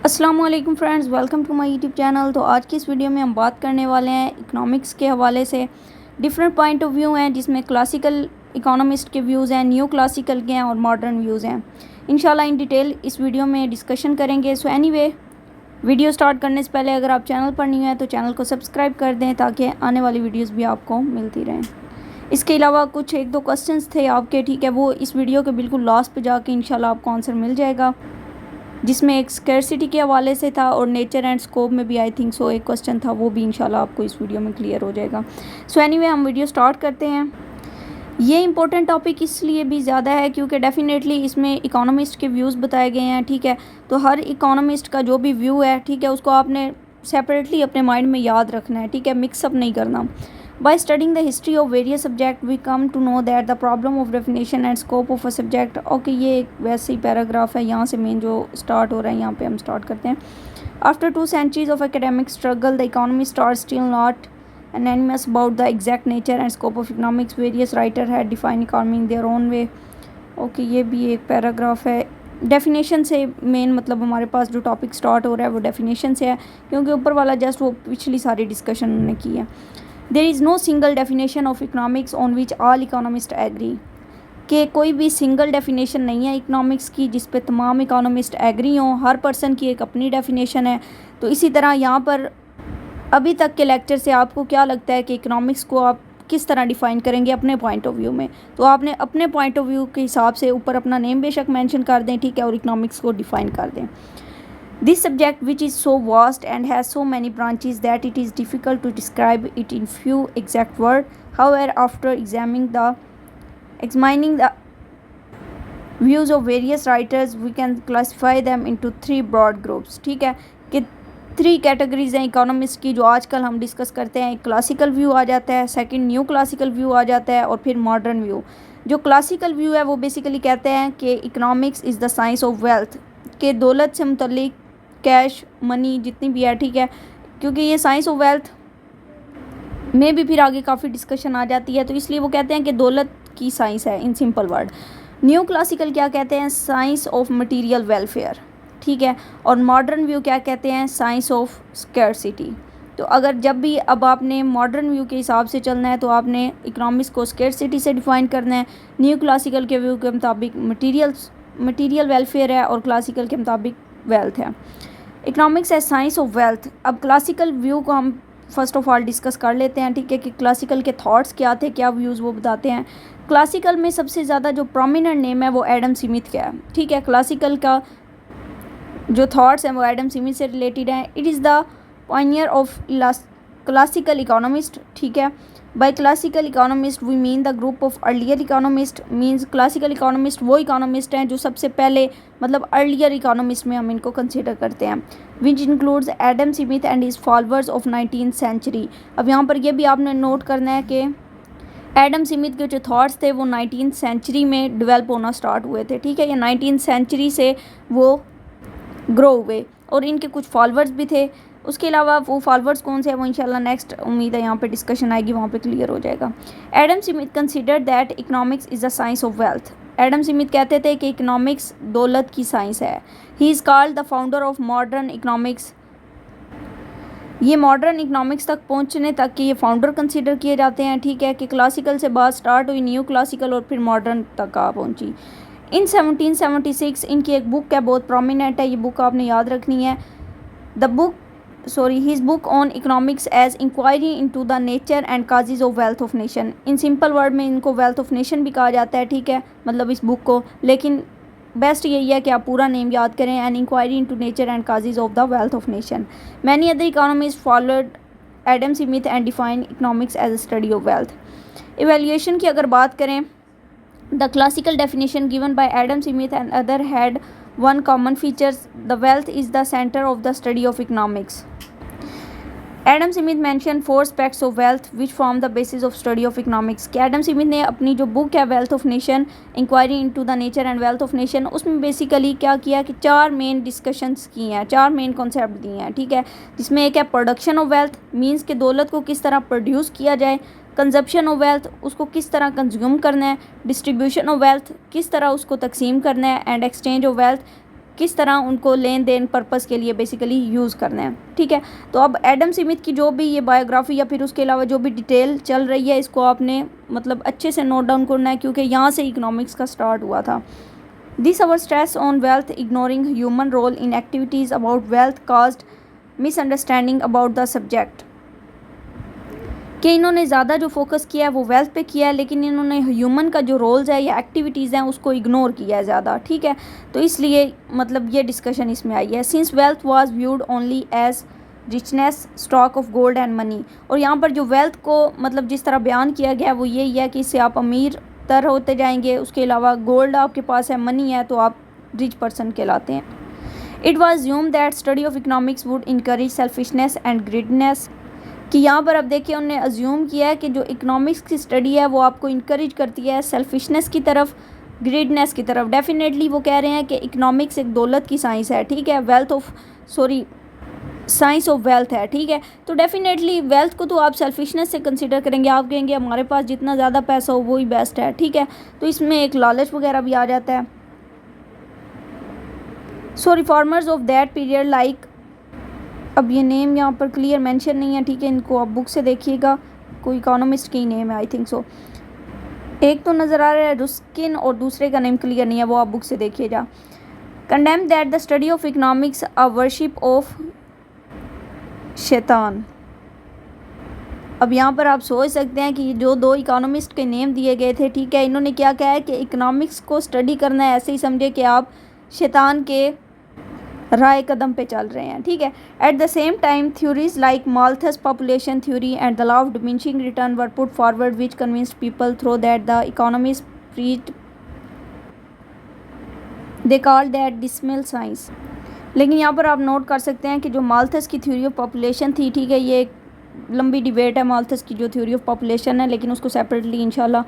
अस्सलाम वालेकुम friends, welcome to my YouTube channel. तो आज की इस वीडियो में हम बात करने वाले हैं इकोनॉमिक्स के हवाले से। डिफरेंट पॉइंट ऑफ व्यू हैं जिसमें क्लासिकल इकोनॉमिस्ट के व्यूज़ हैं, न्यू क्लासिकल के हैं और मॉडर्न व्यूज़ हैं। इंशाल्लाह इन डिटेल इस वीडियो में डिस्कशन करेंगे। सो एनीवे, वीडियो स्टार्ट करने से पहले अगर आप चैनल पर नहीं हैं तो चैनल को सब्सक्राइब कर दें ताकि आने वाली वीडियोज़ भी आपको मिलती रहें। इसके अलावा कुछ एक दो क्वेश्चंस थे आपके, ठीक है, वो इस वीडियो के बिल्कुल लास्ट पे जाके इंशाल्लाह आपको आंसर मिल जाएगा, जिसमें एक स्कैरसिटी के हवाले से था और नेचर एंड स्कोप में भी आई थिंक सो एक क्वेश्चन था, वो भी इंशाल्लाह आपको इस वीडियो में क्लियर हो जाएगा। सो एनीवे, हम वीडियो स्टार्ट करते हैं। ये इंपॉर्टेंट टॉपिक इसलिए भी ज़्यादा है क्योंकि डेफिनेटली इसमें इकोनॉमिस्ट के व्यूज़ बताए गए हैं, ठीक है। तो हर इकोनॉमिस्ट का जो भी व्यू है, ठीक है, उसको आपने सेपरेटली अपने माइंड में याद रखना है, ठीक है, मिक्सअप नहीं करना। By studying the history of various subject, we come to know that the problem of definition and scope of a subject. Okay, ये एक वैसे ही पैराग्राफ है, यहाँ से मेन जो स्टार्ट हो रहा है यहाँ पे हम स्टार्ट करते हैं। After 2 centuries of academic struggle, the economists are still not unanimous about the exact nature and scope of economics. Various writers had defined economy in their own way. Okay, ये भी एक पैराग्राफ है। Definition से main मतलब हमारे पास जो topic start हो रहा है वो डेफिनेशन से है, क्योंकि ऊपर वाला जस्ट वो पिछली सारी डिस्कशन उन्होंने की है। There is no single definition of economics on which all economists agree. कि कोई भी सिंगल डेफिनेशन नहीं है इकोनॉमिक्स की जिस पे तमाम इकोनॉमिस्ट एग्री हों। हर पर्सन की एक अपनी डेफिनेशन है। तो इसी तरह यहाँ पर अभी तक के लेक्चर से आपको क्या लगता है कि इकोनॉमिक्स को आप किस तरह डिफ़ाइन करेंगे अपने पॉइंट ऑफ व्यू में? तो आपने अपने पॉइंट ऑफ व्यू के हिसाब से ऊपर अपना नेम बेशक मेंशन कर दें, ठीक है, और इकोनॉमिक्स को डिफ़ाइन कर दें। This subject, which is so vast and has so many branches that it is difficult to describe it in few exact words. However, after examining the views of various writers, we can classify them into 3 broad groups. ठीक है कि 3 categories हैं economist की जो आजकल हम discuss करते हैं। एक क्लासिकल व्यू आ जाता है, सेकंड न्यू क्लासिकल व्यू आ जाता है और फिर मॉडर्न व्यू। जो क्लासिकल व्यू है वो बेसिकली कहते हैं कि economics is the science of wealth, के दौलत से मुतल्लिक कैश मनी जितनी भी है, ठीक है, क्योंकि ये साइंस ऑफ वेल्थ में भी फिर आगे काफ़ी डिस्कशन आ जाती है, तो इसलिए वो कहते हैं कि दौलत की साइंस है in simple word. New classical क्या कहते हैं? साइंस ऑफ मटेरियल वेलफेयर, ठीक है। और मॉडर्न व्यू क्या कहते हैं? Science of scarcity. तो अगर जब भी अब आपने मॉडर्न व्यू के हिसाब से चलना है तो आपने इकोनॉमिक्स को स्कैरसिटी से डिफाइन करना है। न्यू क्लासिकल के व्यू के मुताबिक मटीरियल वेलफेयर है और क्लासिकल के मुताबिक वेल्थ है। इकोनॉमिक्स है साइंस ऑफ वेल्थ। अब क्लासिकल व्यू को हम फर्स्ट ऑफ ऑल डिस्कस कर लेते हैं, ठीक है, कि क्लासिकल के थॉट्स क्या थे, क्या व्यूज़ वो बताते हैं। क्लासिकल में सबसे ज़्यादा जो प्रोमिनेंट नेम है वो एडम स्मिथ का है, ठीक है। क्लासिकल का जो थॉट्स हैं वो एडम स्मिथ से रिलेटेड हैं। It is the pioneer of classical economist, ठीक है। By classical economist we mean the group of earlier economist. Means classical economist वो इकोनॉमिस्ट हैं जो सबसे पहले मतलब अर्लियर इकोनॉमिस्ट में हम इनको कंसिडर करते हैं, which includes Adam Smith and his followers of 19th century. अब यहाँ पर यह भी आपने नोट करना है कि एडम स्मिथ के जो थॉट्स थे वो 19th सेंचुरी में डेवलप होना स्टार्ट हुए थे, ठीक है, या 19th सेंचुरी से वो ग्रो हुए और इनके कुछ फॉलोअर्स भी थे। उसके अलावा वो फॉलोअर्स कौन से हैं वो इंशाल्लाह नेक्स्ट उम्मीद है यहाँ पे डिस्कशन आएगी, वहाँ पे क्लियर हो जाएगा। Adam Smith considered that economics is the science of wealth. Adam Smith कहते थे कि इकोनॉमिक्स दौलत की साइंस है। He is called the founder of modern economics. ये मॉडर्न इकोनॉमिक्स तक पहुँचने तक के ये फाउंडर कंसिडर किए जाते हैं, ठीक है, कि क्लासिकल से बात स्टार्ट हुई, न्यू क्लासिकल और फिर मॉडर्न तक आ पहुँची। इन 1776 इनकी एक बुक है, बहुत प्रोमिनेंट है, ये बुक आपने याद रखनी है। His book on economics as inquiry into the nature and causes of wealth of nation. In simple word में इनको wealth of nation भी कहा जाता है, ठीक है, मतलब इस बुक को, लेकिन बेस्ट यही है कि आप पूरा नेम याद करें, an inquiry into nature and causes of the wealth of nation. Many other economist followed Adam Smith and define economics as a study of wealth. Evaluation की अगर बात करें, the classical definition given by Adam Smith and other had one common features: the wealth is the center of the study of economics. Adam Smith mentioned 4 aspects of wealth which form the basis of study of economics. कि Adam Smith ने अपनी जो book है wealth of nation, inquiry into the nature and wealth of nation, उसमें basically क्या किया कि 4 main discussions की हैं, 4 मेन कॉन्सेप्ट दिए हैं, ठीक है, जिसमें एक है प्रोडक्शन ऑफ वेल्थ, मीन्स कि दौलत को किस तरह प्रोड्यूस किया जाए, कंजप्शन ऑफ वेल्थ, उसको किस तरह कंज्यूम करना है, डिस्ट्रीब्यूशन ऑफ वेल्थ, किस तरह उसको तकसीम करना है, एंड एक्सचेंज ऑफ वेल्थ, किस तरह उनको लेन देन पर्पज़ के लिए बेसिकली यूज़ करना है, ठीक है। तो अब एडम स्मिथ की जो भी ये बायोग्राफी या फिर उसके अलावा जो भी डिटेल चल रही है, इसको आपने मतलब अच्छे से नोट डाउन करना है, क्योंकि यहाँ से इकोनॉमिक्स का स्टार्ट हुआ था। This our stress on wealth ignoring human role in activities about wealth caused misunderstanding about the subject, कि इन्होंने ज़्यादा जो फोकस किया है वो वेल्थ पे किया है, लेकिन इन्होंने ह्यूमन का जो रोल्स है या एक्टिविटीज़ हैं उसको इग्नोर किया है ज़्यादा, ठीक है। तो इसलिए मतलब ये डिस्कशन इसमें आई है। Since wealth was viewed only as richness stock of gold and money, और यहाँ पर जो वेल्थ को मतलब जिस तरह बयान किया गया वो यही है कि इससे आप अमीर तर होते जाएंगे, उसके अलावा गोल्ड आपके पास है, मनी है, तो आप रिच पर्सन कहलाते हैं। It was assumed that study of economics would encourage selfishness and greediness, कि यहाँ पर अब देखिए उन्होंने अज्यूम किया है कि जो इकोनॉमिक्स की स्टडी है वो आपको इनकरेज करती है सेल्फिशनेस की तरफ, ग्रीडनेस की तरफ। डेफिनेटली वो कह रहे हैं कि इकोनॉमिक्स एक दौलत की साइंस है, ठीक है, साइंस ऑफ वेल्थ है, ठीक है। तो डेफिनेटली वेल्थ को तो आप सेल्फिशनेस से कंसिडर करेंगे, आप कहेंगे हमारे पास जितना ज़्यादा पैसा हो वही बेस्ट है, ठीक है। तो इसमें एक लालच वगैरह भी आ जाता है। So reformers of that period like, अब ये नेम यहाँ पर क्लियर मेंशन नहीं है, ठीक है, इनको आप बुक से देखिएगा, कोई इकोनॉमिस्ट की नेम है आई थिंक सो। एक तो नज़र आ रहा है रुस्किन और दूसरे का नेम क्लियर नहीं है, वो आप बुक से देखिएगा। Condemn that the study of economics a worship of शैतान। अब यहाँ पर आप सोच सकते हैं कि जो दो इकोनॉमिस्ट के नेम दिए गए थे, ठीक है, इन्होंने क्या कहा है कि इकोनॉमिक्स को स्टडी करना है ऐसे ही समझे कि आप शैतान के राय कदम पे चल रहे हैं, ठीक है। At the same time theories like Malthus population theory and the law of diminishing return were put forward which convinced people through that the economist preached they called that dismal science. लेकिन यहाँ पर आप note कर सकते हैं कि जो Malthus की थ्योरी ऑफ पॉपुलेशन थी, ठीक है, ये एक लंबी डिबेट है माल्थस की जो थ्योरी ऑफ पॉपुलेशन है, लेकिन उसको सेपरेटली इंशाल्लाह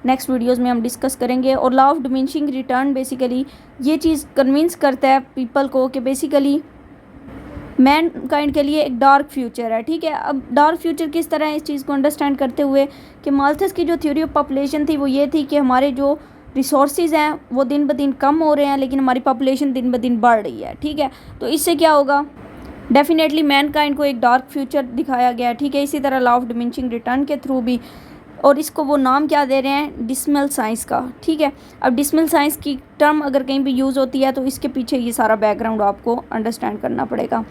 नेक्स्ट वीडियोस में हम डिस्कस करेंगे। और law of diminishing return basically ये चीज़ कन्विंस करता है पीपल को कि बेसिकली मैन काइंड के लिए एक डार्क फ्यूचर है, ठीक है। अब डार्क फ्यूचर किस तरह है, इस चीज़ को अंडरस्टैंड करते हुए कि माल्थस की जो थ्योरी ऑफ पॉपुलेशन थी वो ये थी कि हमारे जो रिसोर्सेज हैं वो दिन ब दिन कम हो रहे हैं, लेकिन हमारी पॉपुलेशन दिन ब दिन बढ़ रही है, ठीक है। तो इससे क्या होगा, डेफिनेटली मैन काइंड को एक डार्क फ्यूचर दिखाया गया है, ठीक है। इसी तरह लॉ ऑफ डिमिनिशिंग रिटर्न के थ्रू भी, और इसको वो नाम क्या दे रहे हैं, डिसमल साइंस का, ठीक है। अब डिसमल साइंस की टर्म अगर कहीं भी यूज़ होती है तो इसके पीछे ये सारा बैकग्राउंड आपको अंडरस्टैंड करना पड़ेगा।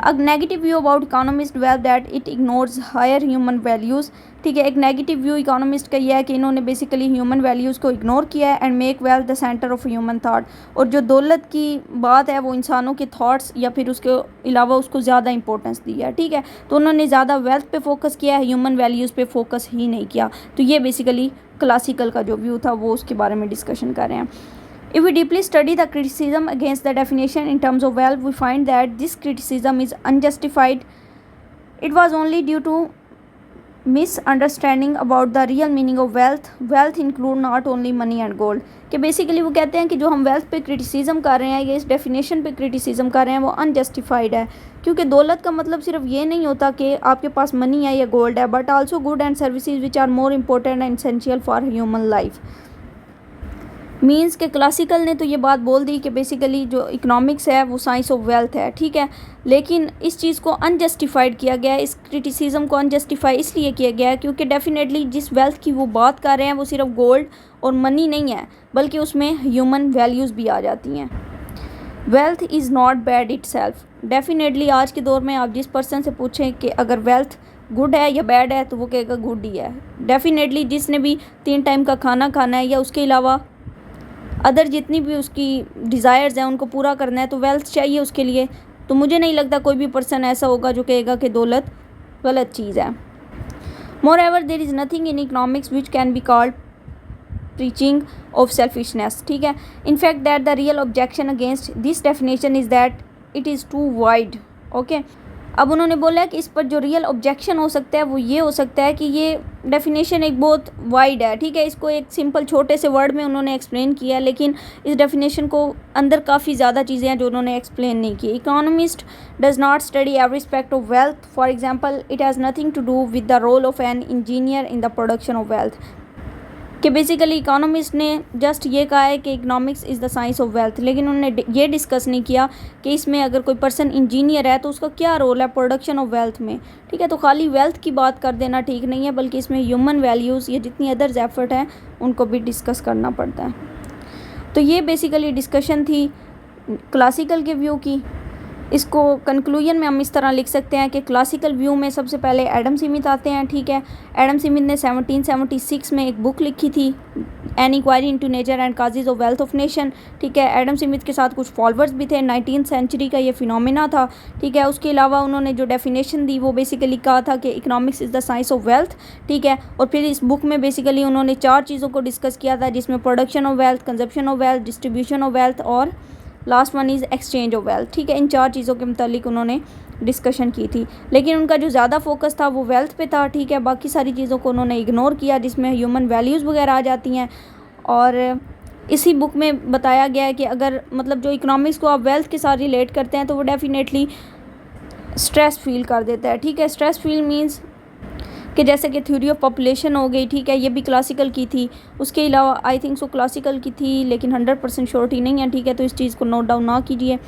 A negative view about economist well that it ignores higher human values, ठीक है। एक नेगेटिव व्यू इकोनॉमिस्ट का ये है कि इन्होंने बेसिकली ह्यूमन वैल्यूज़ को इग्नोर किया है and make wealth the centre of human thought, और जो दौलत की बात है वो इंसानों के थाट्स या फिर उसके अलावा उसको ज़्यादा इंपॉर्टेंस दी है, ठीक है। तो उन्होंने ज़्यादा वेल्थ पे फोकस किया है, ह्यूमन वैल्यूज़ पे फोकस ही नहीं किया। तो ये बेसिकली क्लासिकल का जो व्यू था वो उसके बारे में डिस्कशन कर रहे हैं। If we deeply study the criticism against the definition in terms of wealth, we find that this criticism is unjustified. It was only due to misunderstanding about the real meaning of wealth. Wealth include not only money and gold. कि basically वो कहते हैं कि जो हम wealth पे criticism कर रहे हैं या इस डेफिनेशन पे क्रिटिसिज्म कर रहे हैं वो अनजस्टिफाइड है, क्योंकि दौलत का मतलब सिर्फ ये नहीं होता कि आपके पास मनी है या गोल्ड है, but also good and services which are more important and essential for human life. Means के क्लासिकल ने तो ये बात बोल दी कि बेसिकली जो इकोनॉमिक्स है वो साइंस ऑफ वेल्थ है, ठीक है, लेकिन इस चीज़ को अनजस्टिफाइड किया गया है, इस क्रिटिसिज्म को अनजस्टिफाई इसलिए किया गया है क्योंकि डेफिनेटली जिस वेल्थ की वो बात कर रहे हैं वो सिर्फ गोल्ड और मनी नहीं है, बल्कि उसमें ह्यूमन वैल्यूज़ भी आ जाती हैं। Wealth is not bad it self. Definitely आज के दौर में आप जिस पर्सन से पूछें कि अगर वेल्थ गुड है या बैड है तो वो कहेगा गुड ही है। डेफिनेटली जिसने भी 3 टाइम का खाना खाना है या उसके अलावा अदर जितनी भी उसकी डिज़ायर्स हैं उनको पूरा करना है तो वेल्थ चाहिए उसके लिए। तो मुझे नहीं लगता कोई भी पर्सन ऐसा होगा जो कहेगा कि दौलत गलत चीज़ है। More ever there is nothing in economics which can be called preaching of selfishness, ठीक है। In fact that the real objection against this definition is that it is too wide, okay. अब उन्होंने बोला कि इस पर जो रियल ऑब्जेक्शन हो सकता है वो ये हो सकता है कि ये डेफिनेशन एक बहुत वाइड है, ठीक है। इसको एक सिंपल छोटे से वर्ड में उन्होंने एक्सप्लेन किया, लेकिन इस डेफिनेशन को अंदर काफ़ी ज़्यादा चीज़ें हैं जो उन्होंने एक्सप्लेन नहीं की। Economist does not study every aspect of wealth. For example, it has nothing to do with the role of an engineer in the production of wealth. कि बेसिकली इकोनॉमिस्ट ने जस्ट ये कहा है कि economics is the science of wealth, लेकिन उन्होंने ये discuss नहीं किया कि इसमें अगर कोई पर्सन इंजीनियर है तो उसका क्या रोल है प्रोडक्शन ऑफ वेल्थ में, ठीक है। तो खाली वेल्थ की बात कर देना ठीक नहीं है, बल्कि इसमें ह्यूमन वैल्यूज़ या जितनी अदर्स एफर्ट हैं उनको भी डिस्कस करना पड़ता है। तो ये बेसिकली डिस्कशन थी क्लासिकल के व्यू की। इसको कंक्लूजन में हम इस तरह लिख सकते हैं कि क्लासिकल व्यू में सबसे पहले एडम स्मिथ आते हैं, ठीक है। एडम स्मिथ ने 1776 में एक बुक लिखी थी, an inquiry into nature and causes of wealth of nation, ठीक है। एडम स्मिथ के साथ कुछ फॉलोअर्स भी थे, 19th सेंचुरी का ये फिनोमेना था, ठीक है। उसके अलावा उन्होंने जो डेफिनेशन दी वो बेसिकली कहा था कि economics is the science of wealth, ठीक है। और फिर इस बुक में बेसिकली उन्होंने 4 चीज़ों को डिस्कस किया था, जिसमें production of wealth, consumption of wealth, distribution of wealth और last one is exchange of wealth, ठीक है। इन 4 चीज़ों के मुतालिक उन्होंने डिस्कशन की थी, लेकिन उनका जो ज़्यादा फोकस था वो वेल्थ पे था, ठीक है। बाकी सारी चीज़ों को उन्होंने इग्नोर किया, जिसमें ह्यूमन वैल्यूज़ वगैरह आ जाती हैं। और इसी बुक में बताया गया है कि अगर मतलब जो इकोनॉमिक्स को आप वेल्थ के साथ रिलेट करते हैं तो वो डेफिनेटली स्ट्रेस फील कर देता है, ठीक है। स्ट्रेस फील मीन्स कि जैसे कि थ्योरी ऑफ पॉपुलेशन हो गई, ठीक है, ये भी क्लासिकल की थी। उसके अलावा आई थिंक सो क्लासिकल की थी, लेकिन 100% श्योरिटी नहीं है, ठीक है। तो इस चीज़ को नोट डाउन ना कीजिए,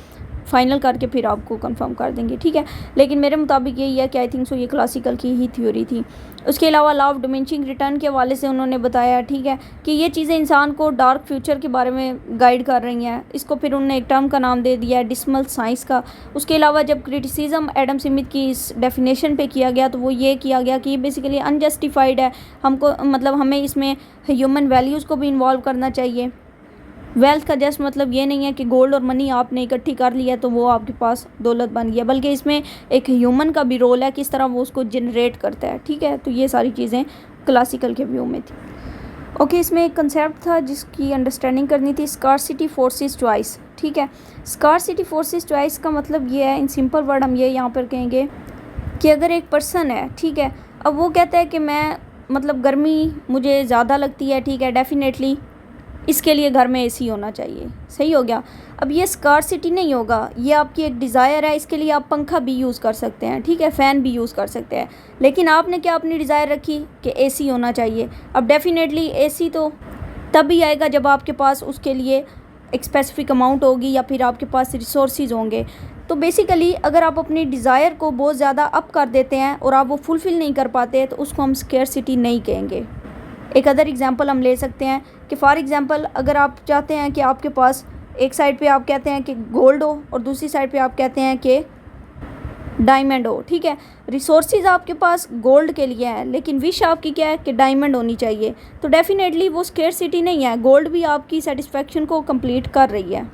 फाइनल करके फिर आपको कंफर्म कर देंगे, ठीक है। लेकिन मेरे मुताबिक यही है कि आई थिंक सो ये क्लासिकल की ही थ्योरी थी। उसके अलावा लॉ ऑफ डिमिनिशिंग रिटर्न के हवाले से उन्होंने बताया, ठीक है, कि ये चीज़ें इंसान को डार्क फ्यूचर के बारे में गाइड कर रही हैं। इसको फिर उन्होंने एक टर्म का नाम दे दिया है डिसमल साइंस का। उसके अलावा जब क्रिटिसिज्म एडम स्मिथ की इस डेफिनेशन पे किया गया तो वो ये किया गया कि ये बेसिकली अनजस्टिफाइड है, हमको मतलब हमें इसमें ह्यूमन वैल्यूज़ को भी इन्वॉल्व करना चाहिए। वेल्थ का जस्ट मतलब ये नहीं है कि गोल्ड और मनी आपने इकट्ठी कर लिया तो वो आपके पास दौलत बन गया, बल्कि इसमें एक ह्यूमन का भी रोल है, किस तरह वो उसको जनरेट करता है, ठीक है। तो ये सारी चीज़ें क्लासिकल के व्यू में थी। ओके, इसमें एक कंसेप्ट था जिसकी अंडरस्टैंडिंग करनी थी, स्कार्सिटी फोर्सेस चॉइस, ठीक है। स्कार्सिटी फोर्सेस चॉइस का मतलब ये है, इन सिंपल वर्ड हम ये यहाँ पर कहेंगे कि अगर एक पर्सन है, ठीक है, अब वो कहता है कि मैं मतलब गर्मी मुझे ज़्यादा लगती है, ठीक है, डेफिनेटली इसके लिए घर में एसी होना चाहिए, सही हो गया। अब ये स्कार्सिटी नहीं होगा, ये आपकी एक डिज़ायर है, इसके लिए आप पंखा भी यूज़ कर सकते हैं, ठीक है, फ़ैन भी यूज़ कर सकते हैं। लेकिन आपने क्या अपनी डिज़ायर रखी कि एसी होना चाहिए। अब डेफिनेटली एसी तो तभी आएगा जब आपके पास उसके लिए एक स्पेसिफिक अमाउंट होगी या फिर आपके पास रिसोर्सेज होंगे। तो बेसिकली अगर आप अपनी डिज़ायर को बहुत ज़्यादा अप कर देते हैं और आप वो फुलफ़िल नहीं कर पाते तो उसको हम स्केर्सिटी नहीं कहेंगे। एक अदर एग्जांपल हम ले सकते हैं कि फॉर एग्जांपल अगर आप चाहते हैं कि आपके पास एक साइड पे आप कहते हैं कि गोल्ड हो और दूसरी साइड पे आप कहते हैं कि डायमंड हो, ठीक है। रिसोर्सेज आपके पास गोल्ड के लिए है, लेकिन विश आपकी क्या है कि डायमंड होनी चाहिए। तो डेफिनेटली वो स्केर्सिटी नहीं है, गोल्ड भी आपकी सेटिस्फेक्शन को कंप्लीट कर रही है।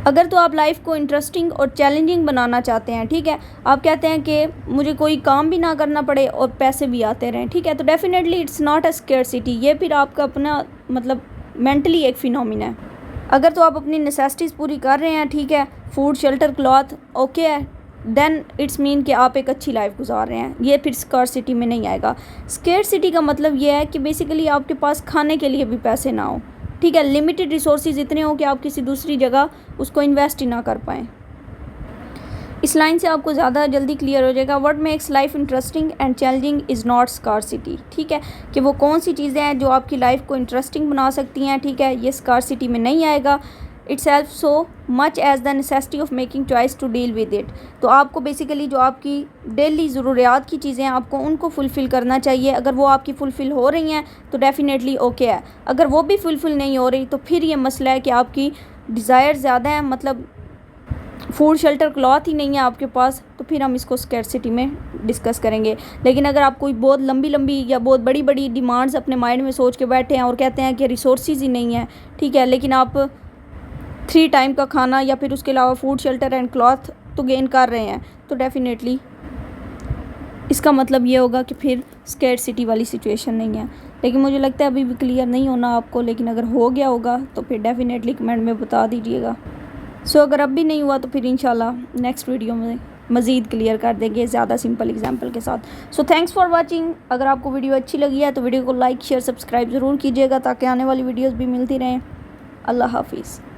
अगर तो आप लाइफ को इंटरेस्टिंग और चैलेंजिंग बनाना चाहते हैं, ठीक है, आप कहते हैं कि मुझे कोई काम भी ना करना पड़े और पैसे भी आते रहें, ठीक है, तो definitely it's not a scarcity, ये फिर आपका अपना मतलब मेंटली एक फिनोमिना है। अगर तो आप अपनी नेसेसिटीज़ पूरी कर रहे हैं, ठीक है, फूड शेल्टर क्लॉथ ओके है, देन इट्स मीन कि आप एक अच्छी लाइफ गुजार रहे हैं, ये फिर स्केर्सिटी में नहीं आएगा। स्केर्सिटी का मतलब ये है कि बेसिकली आपके पास खाने के लिए भी पैसे ना हो, ठीक है, लिमिटेड रिसोर्सेज इतने हो कि आप किसी दूसरी जगह उसको इन्वेस्ट ही ना कर पाएँ। इस लाइन से आपको ज़्यादा जल्दी क्लियर हो जाएगा। What makes life interesting and challenging is not scarcity, ठीक है, कि वो कौन सी चीज़ें हैं जो आपकी लाइफ को इंटरेस्टिंग बना सकती हैं, ठीक है, ये स्कार्सिटी में नहीं आएगा। It's help so much as the necessity of making choice to deal with it. तो आपको बेसिकली जो आपकी डेली ज़रूरियात की चीज़ें हैं आपको उनको फुलफ़िल करना चाहिए। अगर वो आपकी फुलफ़िल हो रही हैं तो डेफिनेटली ओके है, अगर वो भी फुलफ़िल नहीं हो रही तो फिर ये मसला है कि आपकी डिज़ायर ज़्यादा है, मतलब फूड शेल्टर क्लॉथ ही नहीं है आपके पास, तो फिर हम इसको स्केर्सिटी में डिस्कस करेंगे। लेकिन अगर आप कोई बहुत लंबी लंबी या बहुत बड़ी बड़ी डिमांड्स अपने माइंड में सोच के बैठे हैं और कहते हैं कि रिसोर्सेज ही नहीं है, ठीक है, लेकिन आप 3 टाइम का खाना या फिर उसके अलावा फूड शेल्टर एंड क्लॉथ तो गेन कर रहे हैं, तो डेफिनेटली इसका मतलब ये होगा कि फिर स्केर्सिटी वाली सिचुएशन नहीं है। लेकिन मुझे लगता है अभी भी क्लियर नहीं होना आपको, लेकिन अगर हो गया होगा तो फिर डेफिनेटली कमेंट में बता दीजिएगा। सो अगर अब भी नहीं हुआ तो फिर इंशाल्लाह नेक्स्ट वीडियो में मज़ीद क्लियर कर देंगे ज़्यादा सिंपल एग्जांपल के साथ। So thanks for watching. अगर आपको वीडियो अच्छी लगी है तो वीडियो को लाइक शेयर सब्सक्राइब ज़रूर कीजिएगा ताकि आने वाली वीडियोज़ भी मिलती रहें। अल्लाह हाफिज़।